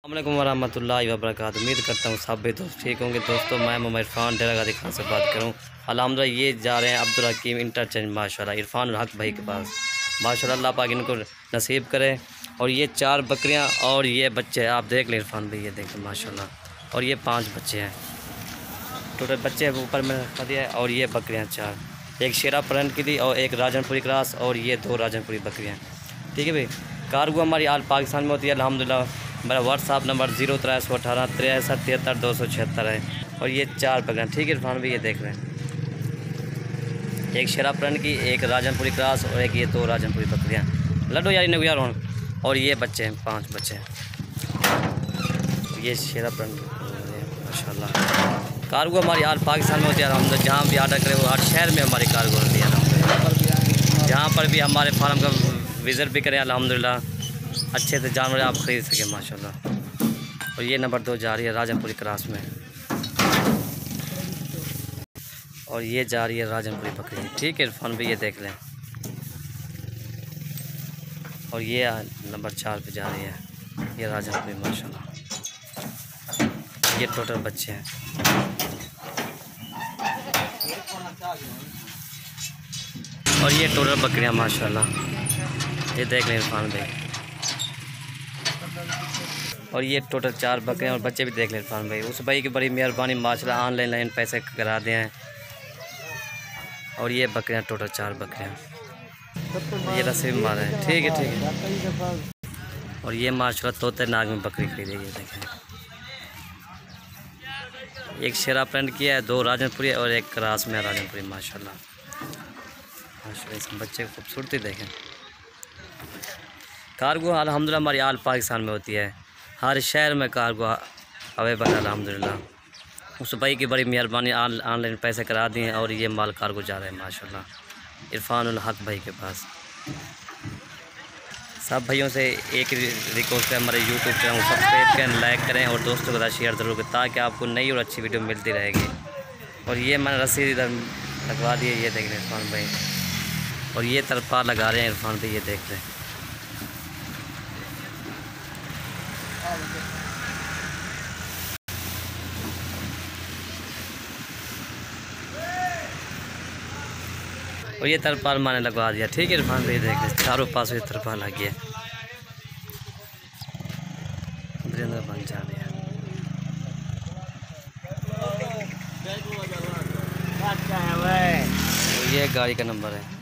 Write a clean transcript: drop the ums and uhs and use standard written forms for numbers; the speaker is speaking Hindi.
अस्सलामुअलैकुम वरहमतुल्लाहि वबरकातुहू। उम्मीद करता हूँ सब भी दोस्त ठीक होंगे। दोस्तों मैं मोहम्मद इरफान डेरा गाजी खान से बात करूँ। अल्हम्दुलिल्लाह ये जा रहे हैं अब्दुल हकीम इंटरचेंज माशाल्लाह इरफान हक भाई के पास। माशाल्लाह अल्लाह पाक इनको नसीब करे। और ये 4 बकरियाँ और ये बच्चे आप देख लें इरफान भाई, ये देखें माशाल्लाह। और ये 5 बच्चे हैं, टोटल बच्चे ऊपर में रखा दिया है। और ये बकरियाँ 4, एक शेरा परंट की थी और एक राजनपुरी क्रास और ये 2 राजनपुरी बकरियाँ। ठीक है भाई। कार्गो हमारी आल पाकिस्तान में होती है अल्हम्दुलिल्लाह। मेरा व्हाट्सअप नंबर 08318 63 73 276 है। और ये 4 बकरियाँ, ठीक है इरफान भाई, ये देख रहे हैं, एक शेरा परंट की, एक राजनपुरी क्रास और एक ये 2 राजनपुरी बकरियाँ। लड्डू यार इन्हें यार। और ये बच्चे हैं 5 बच्चे हैं। ये शेरा परंट माशाल्लाह। कार्गो हमारी आल पाकिस्तान में होती है। हम जहाँ भी ऑर्डर करें वो हर शहर में हमारी कार्गो होती है। जहाँ पर भी हमारे फार्म का विज़िट भी करें अल्हम्दुलिल्लाह, अच्छे से जानवर आप ख़रीद सकें माशाल्लाह। और ये नंबर 2 जा रही है राजनपुरी क्रास में। और ये जा रही है राजनपुरी बकरी, ठीक है इरफान भाई, ये देख लें। और ये नंबर 4 पे जा रही है ये राजनपुरी माशाल्लाह। ये टोटल बच्चे हैं। और ये टोटल बकरियां माशाल्लाह, ये देख लें इरफान भाई। और ये टोटल 4 बकरियां और बच्चे भी देख लें इरफान भाई। उस भाई की बड़ी मेहरबानी माशाल्लाह, ऑनलाइन पैसे करा दें हैं। और ये बकरियां टोटल 4 बकरियां, ये रस्सी भी मारे हैं, ठीक है ठीक है। और ये माशाल्लाह तोते नाग में बकरी खरीदी, ये देखें, एक शेरा प्रिंट किया है, 2 राजनपुरी और एक क्रास में राजनपुरी माशाल्लाह। माशाल्लाह इस बच्चे की खूबसूरती देखें। कार्गो अल्हम्दुलिल्लाह हमारी आल पाकिस्तान में होती है, हर शहर में कार्गो अवेलेबल है अल्हम्दुलिल्लाह। उस भाई की बड़ी मेहरबानी, ऑनलाइन पैसे करा दिए हैं। और ये माल कार्गो जा रहे हैं माशाल्लाह इरफान हक भाई के पास। सब भाइयों से एक रिक्वेस्ट है, हमारे यूट्यूब चैनल को सब्सक्राइब करें, लाइक करें और दोस्तों के साथ शेयर ज़रूर करें, ताकि आपको नई और अच्छी वीडियो मिलती रहेगी। और ये मैंने रस्सी इधर लगवा दी है, ये देख रहे हैं इरफान भाई। और ये तरपार लगा रहे हैं इरफान भाई, ये देख रहे हैं। और ये तरपाल मैंने लगवा दिया, ठीक है इरफान भाई, देख रहे चारों पास ये तरपाल लगी है। बन जा रही है। ये गाड़ी का नंबर है।